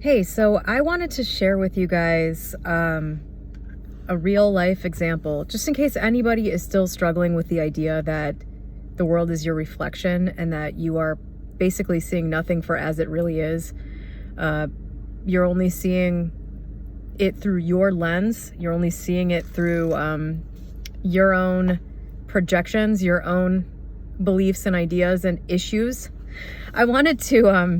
Hey, so I wanted to share with you guys a real life example, just in case anybody is still struggling with the idea that the world is your reflection and that you are basically seeing nothing for as it really is. You're only seeing it through your lens. You're only seeing it through your own projections, your own beliefs and ideas and issues. I wanted to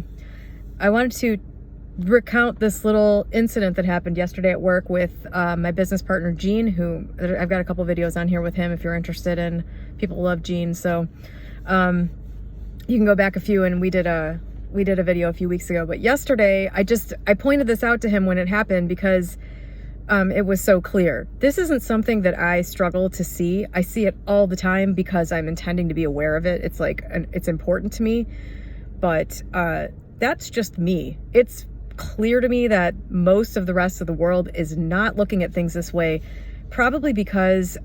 recount this little incident that happened yesterday at work with my business partner Gene, who I've got a couple videos on here with him if you're interested in. People love Gene, so you can go back a few, and we did a video a few weeks ago. But yesterday I pointed this out to him when it happened because it was so clear. This isn't something that I struggle to see. I see it all the time because I'm intending to be aware of it. It's like it's important to me, but that's just me. It's clear to me that most of the rest of the world is not looking at things this way, probably because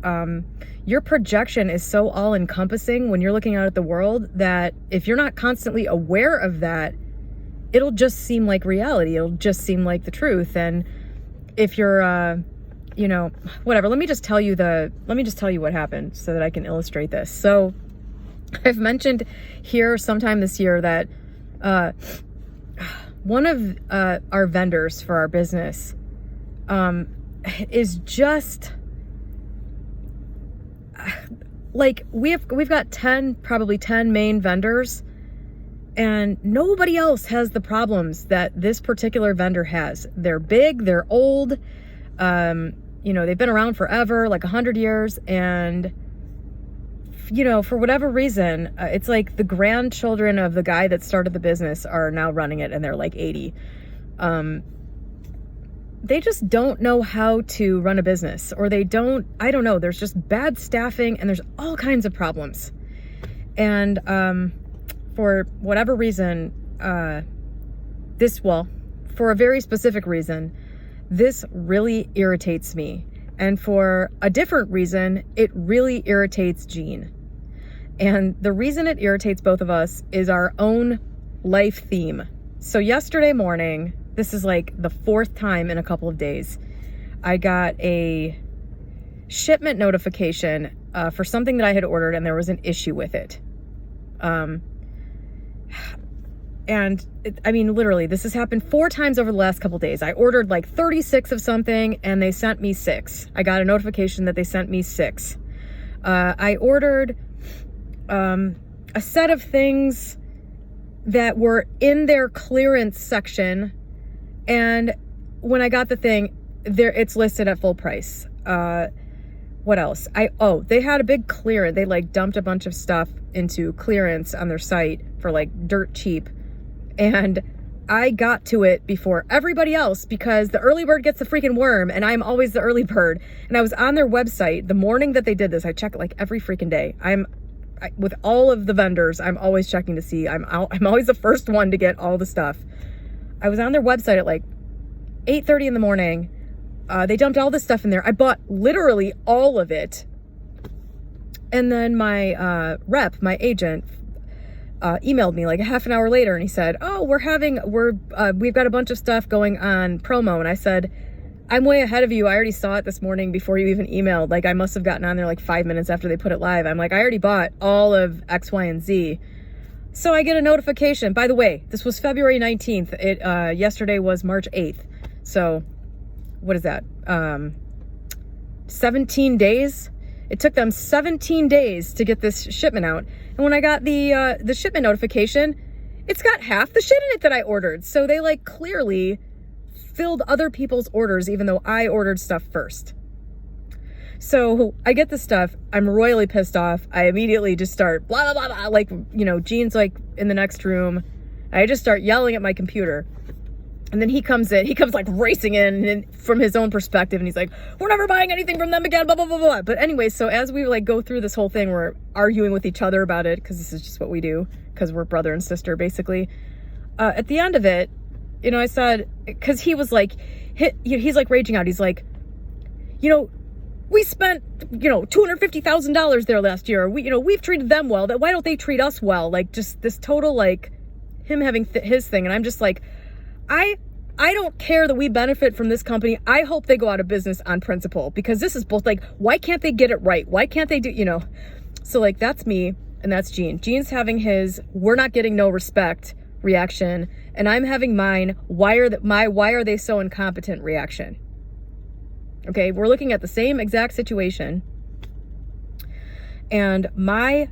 your projection is so all-encompassing when you're looking out at the world that if you're not constantly aware of that, it'll just seem like reality. It'll just seem like the truth. And if you're whatever, let me just tell you what happened so that I can illustrate this. So I've mentioned here sometime this year that one of our vendors for our business is just like we've got probably 10 main vendors, and nobody else has the problems that this particular vendor has. They're big, they're old, they've been around forever, like 100 years, and for whatever reason, it's like the grandchildren of the guy that started the business are now running it, and they're like 80. They just don't know how to run a business, or I don't know, there's just bad staffing, and there's all kinds of problems. And for whatever reason, for a very specific reason, this really irritates me. And for a different reason, it really irritates Gene. And the reason it irritates both of us is our own life theme. So yesterday morning, this is like the fourth time in a couple of days, I got a shipment notification for something that I had ordered, and there was an issue with it. Literally, this has happened 4 times over the last couple of days. I ordered like 36 of something, and they sent me 6. I got a notification that they sent me 6. I ordered a set of things that were in their clearance section, and when I got the thing, it's listed at full price. What else? They had a big clearance. They like dumped a bunch of stuff into clearance on their site for like dirt cheap, and I got to it before everybody else because the early bird gets the freaking worm, and I'm always the early bird. And I was on their website the morning that they did this. I check it like every freaking day. With all of the vendors, I'm always checking to see. I'm always the first one to get all the stuff. I was on their website at like 8:30 in the morning. They dumped all this stuff in there. I bought literally all of it. And then my my agent, emailed me like a half an hour later, and he said, we've got a bunch of stuff going on promo. And I said, I'm way ahead of you. I already saw it this morning before you even emailed. Like, I must have gotten on there like 5 minutes after they put it live. I'm like, I already bought all of X, Y, and Z. So I get a notification. By the way, this was February 19th. Yesterday was March 8th. So what is that? 17 days? It took them 17 days to get this shipment out. And when I got the shipment notification, it's got half the shit in it that I ordered. So they like clearly filled other people's orders, even though I ordered stuff first. So I get the stuff. I'm royally pissed off. I immediately just start blah, blah, blah, blah. Like, Gene's like in the next room. I just start yelling at my computer. And then he comes like racing in from his own perspective, and he's like, we're never buying anything from them again, blah, blah, blah, blah. But anyway, so as we like go through this whole thing, we're arguing with each other about it, because this is just what we do, because we're brother and sister, basically. At the end of it, I said, because he was like, he's like raging out. He's like, we spent, $250,000 there last year. We've treated them well. Why don't they treat us well? Like, just this total, like, him having his thing. And I'm just like, I I don't care that we benefit from this company. I hope they go out of business on principle, because this is both like, why can't they get it right? Why can't they do, So like, that's me and that's Gene. Gene's having his, we're not getting no respect reaction. And I'm having mine, why are they so incompetent reaction? Okay. We're looking at the same exact situation. And my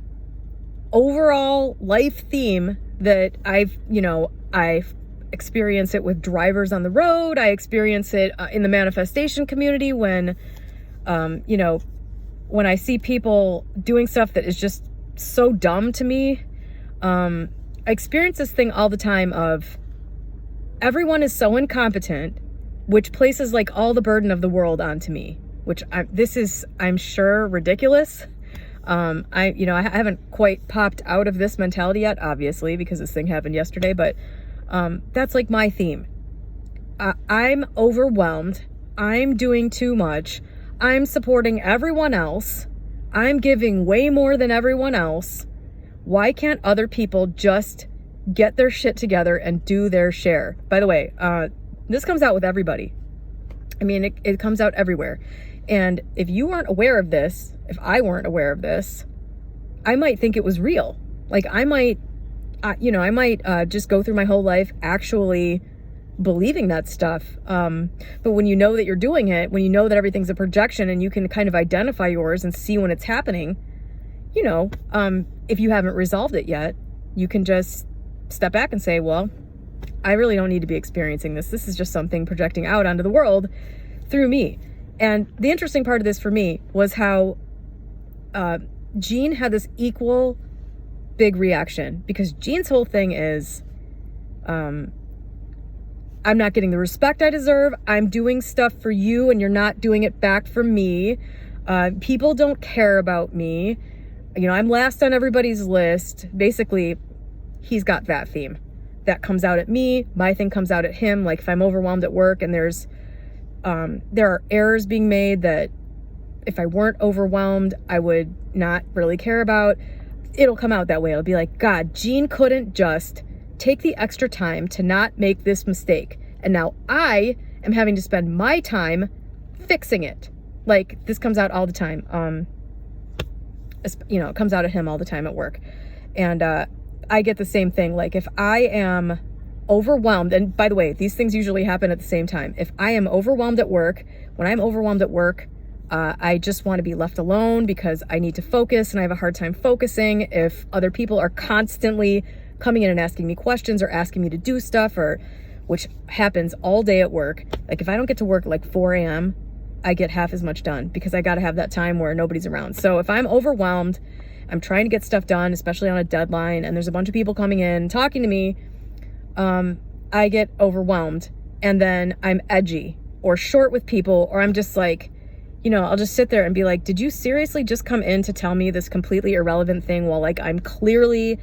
overall life theme that I experience it with drivers on the road. I experience it in the manifestation community when I see people doing stuff that is just so dumb to me. I experience this thing all the time of everyone is so incompetent, which places like all the burden of the world onto me, which I'm sure ridiculous. I haven't quite popped out of this mentality yet, obviously, because this thing happened yesterday, but that's like my theme. I'm overwhelmed. I'm doing too much. I'm supporting everyone else. I'm giving way more than everyone else. Why can't other people just get their shit together and do their share? By the way, this comes out with everybody. I mean, it comes out everywhere. And if you weren't aware of this, if I weren't aware of this, I might think it was real. Like I might just go through my whole life actually believing that stuff. But when you know that you're doing it, when you know that everything's a projection and you can kind of identify yours and see when it's happening, if you haven't resolved it yet, you can just step back and say, well, I really don't need to be experiencing this. This is just something projecting out onto the world through me. And the interesting part of this for me was how Gene had this equal big reaction, because Gene's whole thing is, I'm not getting the respect I deserve. I'm doing stuff for you and you're not doing it back for me. People don't care about me. I'm last on everybody's list. Basically, he's got that theme. That comes out at me. My thing comes out at him. Like if I'm overwhelmed at work and there are errors being made that if I weren't overwhelmed, I would not really care about, it'll come out that way. It'll be like, God, Gene couldn't just take the extra time to not make this mistake. And now I am having to spend my time fixing it. Like this comes out all the time. It comes out at him all the time at work. And I get the same thing. Like if I am overwhelmed, and by the way, these things usually happen at the same time. If I am overwhelmed at work, when I'm overwhelmed at work, I just want to be left alone because I need to focus and I have a hard time focusing. If other people are constantly coming in and asking me questions or asking me to do stuff, which happens all day at work. Like if I don't get to work at like 4 a.m., I get half as much done because I got to have that time where nobody's around. So if I'm overwhelmed, I'm trying to get stuff done, especially on a deadline, and there's a bunch of people coming in talking to me, I get overwhelmed, and then I'm edgy or short with people, or I'm just like, I'll just sit there and be like, did you seriously just come in to tell me this completely irrelevant thing while like I'm clearly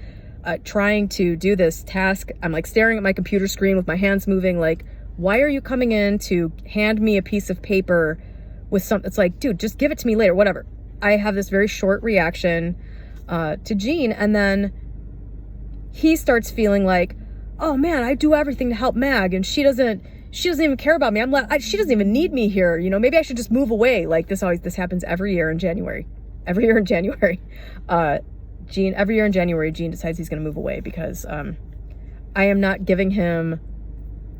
trying to do this task? I'm like staring at my computer screen with my hands moving. Like, why are you coming in to hand me a piece of paper with something? It's like, dude, just give it to me later, whatever. I have this very short reaction to Gene, and then he starts feeling like, oh man, I do everything to help Mag, and she doesn't even care about me. She doesn't even need me here. Maybe I should just move away. Like this happens every year in January. Every year in January, Gene decides he's going to move away because I am not giving him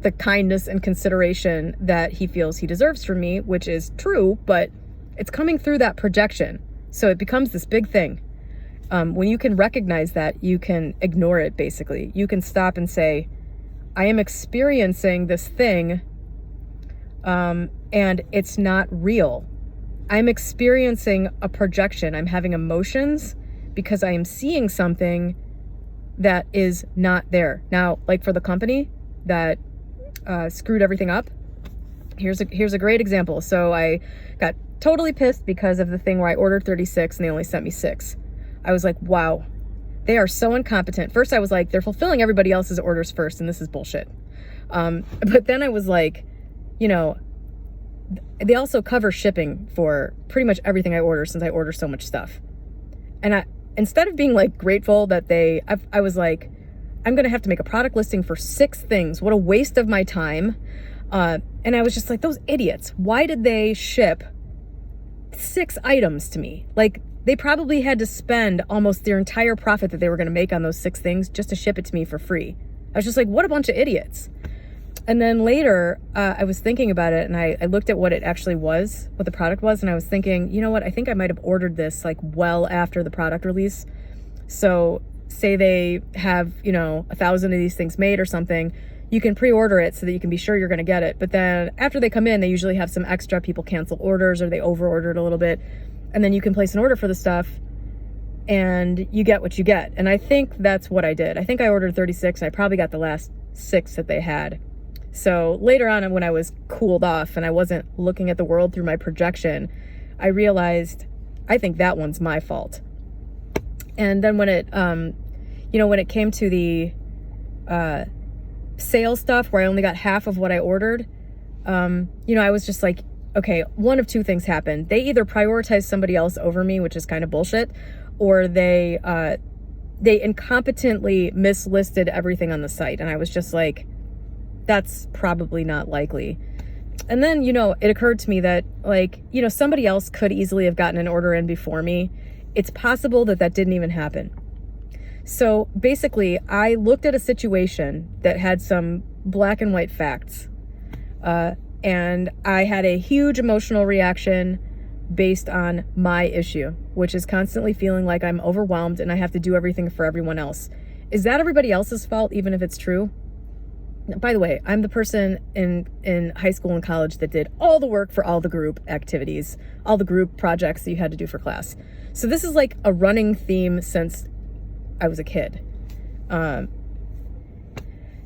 the kindness and consideration that he feels he deserves from me, which is true, but it's coming through that projection. So it becomes this big thing. When you can recognize that, you can ignore it, basically. You can stop and say, I am experiencing this thing, and it's not real. I'm experiencing a projection. I'm having emotions because I am seeing something that is not there. Now, like for the company that screwed everything up, here's a great example. So I got totally pissed because of the thing where I ordered 36 and they only sent me 6. I was like, wow, they are so incompetent. First, I was like, they're fulfilling everybody else's orders first, and this is bullshit. But then I was like, they also cover shipping for pretty much everything I order since I order so much stuff. And instead of being like grateful that I was like, I'm going to have to make a product listing for 6 things. What a waste of my time. And I was just like, those idiots, why did they ship 6 items to me? Like, they probably had to spend almost their entire profit that they were going to make on those 6 things just to ship it to me for free. I was just like, what a bunch of idiots. And then later, I was thinking about it, and I looked at what it actually was, what the product was, and I was thinking, you know what, I think I might have ordered this like well after the product release. So say they have, 1,000 of these things made or something, you can pre-order it so that you can be sure you're going to get it. But then after they come in, they usually have some extra. People cancel orders or they over-ordered a little bit. And then you can place an order for the stuff and you get what you get. And I think that's what I did. I think I ordered 36 and I probably got the last 6 that they had. So later on, when I was cooled off and I wasn't looking at the world through my projection, I realized, I think that one's my fault. And then when it, when it came to the sales stuff where I only got half of what I ordered, I was just like, okay, one of 2 things happened. They either prioritized somebody else over me, which is kind of bullshit, or they incompetently mislisted everything on the site. And I was just like, that's probably not likely. And then, it occurred to me that somebody else could easily have gotten an order in before me. It's possible that didn't even happen. So basically, I looked at a situation that had some black and white facts. And I had a huge emotional reaction based on my issue, which is constantly feeling like I'm overwhelmed and I have to do everything for everyone else. Is that everybody else's fault, even if it's true? By the way, I'm the person in high school and college that did all the work for all the group activities, all the group projects that you had to do for class. So this is like a running theme since I was a kid.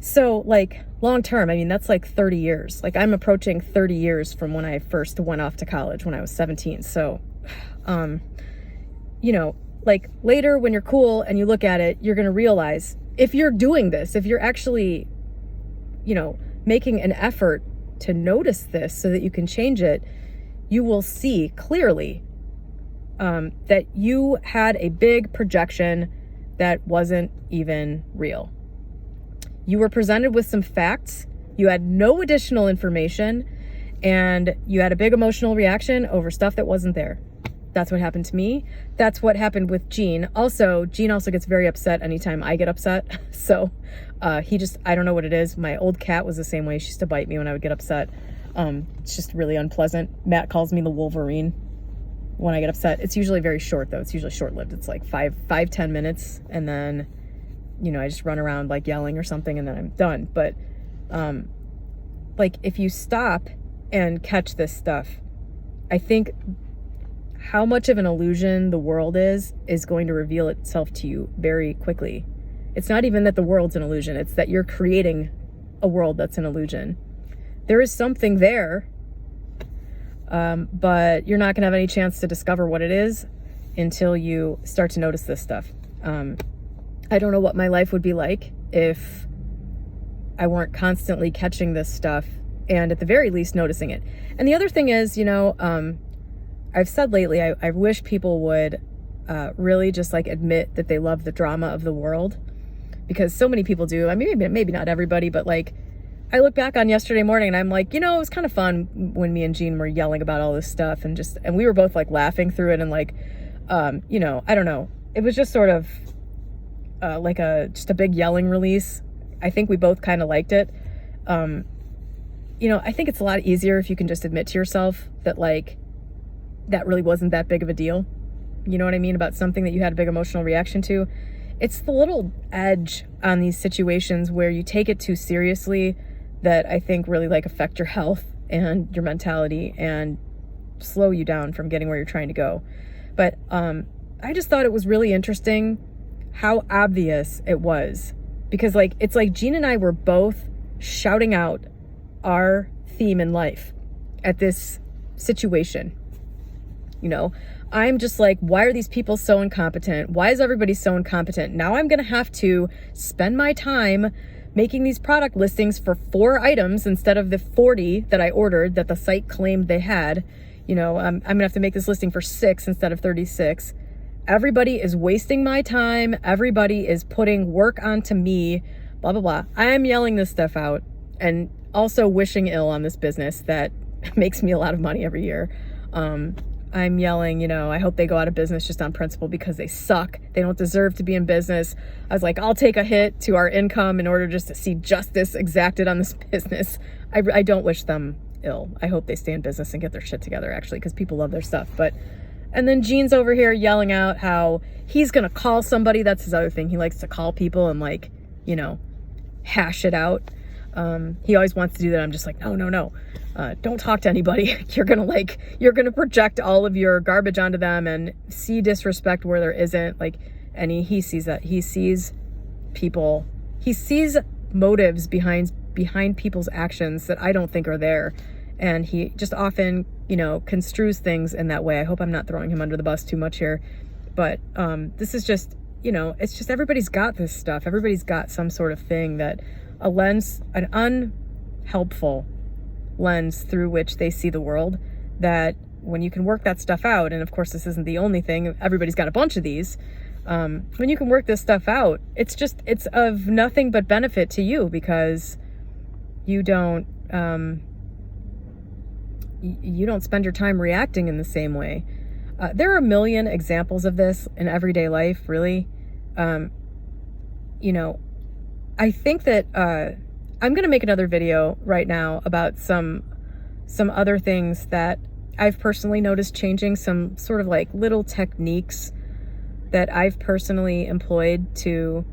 So like long term, I mean, that's like 30 years. Like I'm approaching 30 years from when I first went off to college when I was 17. So, like later when you're cool and you look at it, you're going to realize if you're doing this, if you're actually making an effort to notice this so that you can change it, you will see clearly that you had a big projection that wasn't even real. You were presented with some facts, you had no additional information, and you had a big emotional reaction over stuff that wasn't there. That's what happened to me. That's what happened with Gene. Also, Gene also gets very upset anytime I get upset. So I don't know what it is. My old cat was the same way. She used to bite me when I would get upset. It's just really unpleasant. Matt calls me the Wolverine when I get upset. It's usually very short though. It's usually short-lived. It's like 5-10 minutes. And then, I just run around like yelling or something and then I'm done. But if you stop and catch this stuff, I think how much of an illusion the world is going to reveal itself to you very quickly. It's not even that the world's an illusion. It's that you're creating a world that's an illusion. There is something there, but you're not going to have any chance to discover what it is until you start to notice this stuff. I don't know what my life would be like if I weren't constantly catching this stuff and at the very least noticing it. And the other thing is, I've said lately, I wish people would really just like admit that they love the drama of the world, because so many people do. I mean, maybe not everybody, but like I look back on yesterday morning and I'm like, it was kind of fun when me and Jean were yelling about all this stuff and we were both like laughing through it and like, I don't know. It was just sort of like just a big yelling release. I think we both kind of liked it. I think it's a lot easier if you can just admit to yourself that like, that really wasn't that big of a deal. You know what I mean? About something that you had a big emotional reaction to. It's the little edge on these situations where you take it too seriously that I think really like affect your health and your mentality and slow you down from getting where you're trying to go. But I just thought it was really interesting how obvious it was, because like it's like Jean and I were both shouting out our theme in life at this situation. I'm just like, why are these people so incompetent? Why is everybody so incompetent? Now I'm going to have to spend my time making these product listings for 4 items instead of the 40 that I ordered that the site claimed they had. I'm going to have to make this listing for 6 instead of 36. everybody is wasting my time. Everybody is putting work onto me, blah, blah, blah. I am yelling this stuff out and also wishing ill on this business that makes me a lot of money every year. I'm yelling, you know, I hope they go out of business just on principle because they suck. They don't deserve to be in business. I was like, I'll take a hit to our income in order just to see justice exacted on this business. I don't wish them ill. I hope they stay in business and get their shit together, actually, because people love their stuff. And then Gene's over here yelling out how he's going to call somebody. That's his other thing. He likes to call people and, like, you know, hash it out. He always wants to do that. I'm just like, no. Don't talk to anybody. You're going to project all of your garbage onto them and see disrespect where there isn't. Like, and he sees that. He sees people. He sees motives behind people's actions that I don't think are there. And he just often, you know, construes things in that way. I hope I'm not throwing him under the bus too much here. But this is just, you know, it's just everybody's got this stuff. Everybody's got some sort of thing that a lens, an unhelpful lens through which they see the world, that when you can work that stuff out, and of course this isn't the only thing, everybody's got a bunch of these, when you can work this stuff out, it's of nothing but benefit to you, because you don't spend your time reacting in the same way. There are a million examples of this in everyday life, really. You know, I think that I'm going to make another video right now about some other things that I've personally noticed changing, some sort of like little techniques that I've personally employed to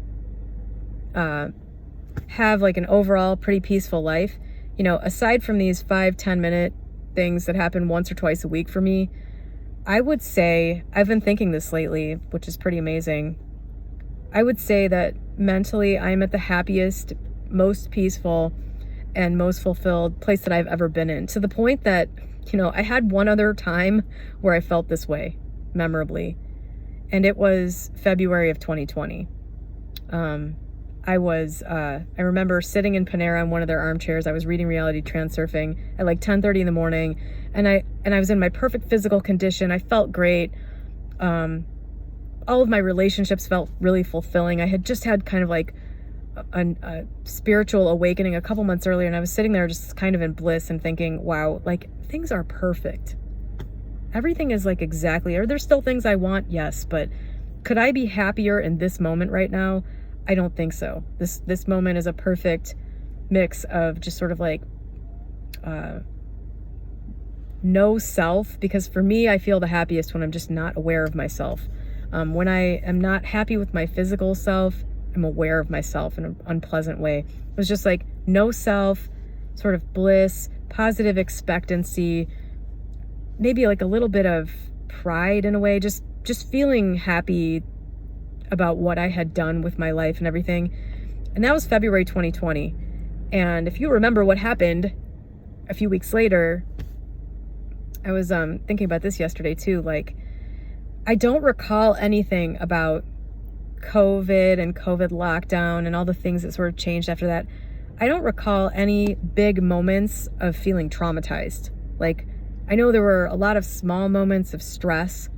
have like an overall pretty peaceful life. You know, aside from these 5-10 minute things that happen once or twice a week for me, I would say, I've been thinking this lately, which is pretty amazing. I would say that mentally I'm at the happiest, most peaceful, and most fulfilled place that I've ever been in, to the point that, you know, I had one other time where I felt this way memorably, and it was February of 2020. I remember sitting in Panera in one of their armchairs. I was reading Reality Transurfing at like 10:30 in the morning, and I was in my perfect physical condition. I felt great. All of my relationships felt really fulfilling. I had just had kind of like a spiritual awakening a couple months earlier, and I was sitting there just kind of in bliss and thinking, wow, like things are perfect. Everything is like exactly, are there still things I want? Yes, but could I be happier in this moment right now? I don't think so. This moment is a perfect mix of just sort of like no self, because for me, I feel the happiest when I'm just not aware of myself. When I am not happy with my physical self, I'm aware of myself in an unpleasant way. It was just like no self, sort of bliss, positive expectancy, maybe like a little bit of pride in a way, just feeling happy about what I had done with my life and everything. And that was February 2020. And if you remember what happened a few weeks later, I was thinking about this yesterday too, like, I don't recall anything about COVID and COVID lockdown and all the things that sort of changed after that. I don't recall any big moments of feeling traumatized. Like, I know there were a lot of small moments of stress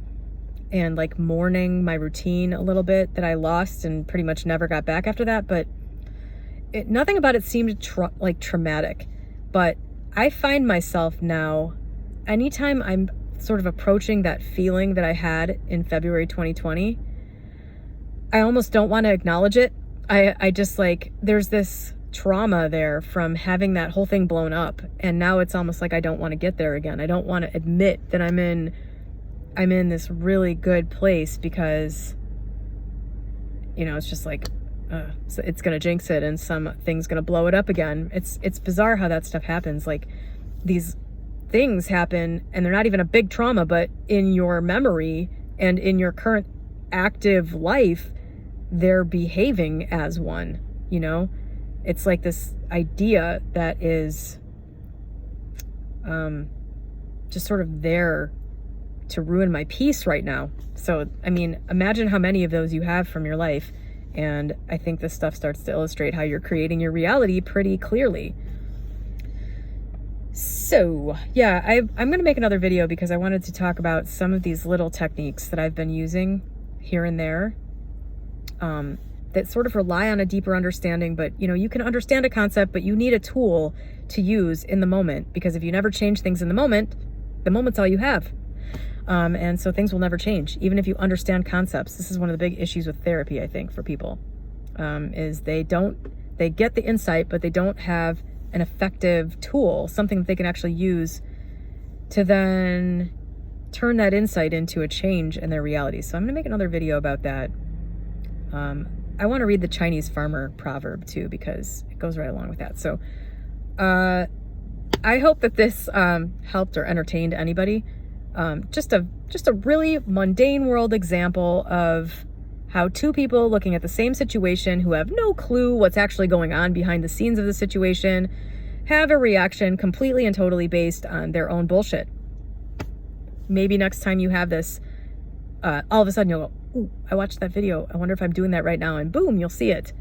and like mourning my routine a little bit that I lost and pretty much never got back after that, but nothing about it seemed like traumatic. But I find myself now, anytime I'm sort of approaching that feeling that I had in February 2020, I almost don't want to acknowledge it. I just like, there's this trauma there from having that whole thing blown up, and now it's almost like I don't want to get there again. I don't want to admit that I'm in this really good place, because, you know, it's just like so it's gonna jinx it and something's gonna blow it up again. It's bizarre how that stuff happens. Like, these things happen and they're not even a big trauma, but in your memory and in your current active life, they're behaving as one, you know? It's like this idea that is just sort of there to ruin my peace right now. So, I mean, imagine how many of those you have from your life. And I think this stuff starts to illustrate how you're creating your reality pretty clearly. So, yeah, I'm going to make another video because I wanted to talk about some of these little techniques that I've been using here and there that sort of rely on a deeper understanding. But, you know, you can understand a concept, but you need a tool to use in the moment, because if you never change things in the moment's all you have. And so things will never change, even if you understand concepts. This is one of the big issues with therapy, I think, for people, is they get the insight, but they don't have an effective tool, something that they can actually use to then turn that insight into a change in their reality. So I'm going to make another video about that. I want to read the Chinese farmer proverb too, because it goes right along with that. So I hope that this helped or entertained anybody. Just a really mundane world example of how two people looking at the same situation who have no clue what's actually going on behind the scenes of the situation have a reaction completely and totally based on their own bullshit. Maybe next time you have this, all of a sudden you'll go, ooh, I watched that video. I wonder if I'm doing that right now. And boom, you'll see it.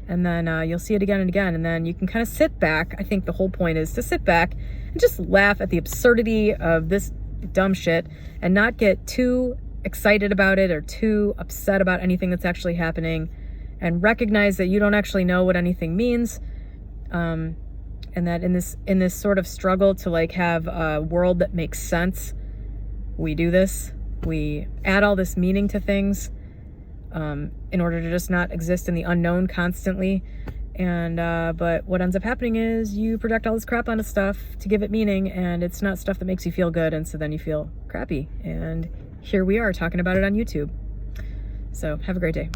And then you'll see it again and again. And then you can kind of sit back. I think the whole point is to sit back and just laugh at the absurdity of this dumb shit and not get too excited about it or too upset about anything that's actually happening, and recognize that you don't actually know what anything means. And that in this sort of struggle to like have a world that makes sense, we do this. We add all this meaning to things in order to just not exist in the unknown constantly. And but what ends up happening is you project all this crap onto stuff to give it meaning, and it's not stuff that makes you feel good, and so then you feel crappy. And here we are talking about it on YouTube. So have a great day.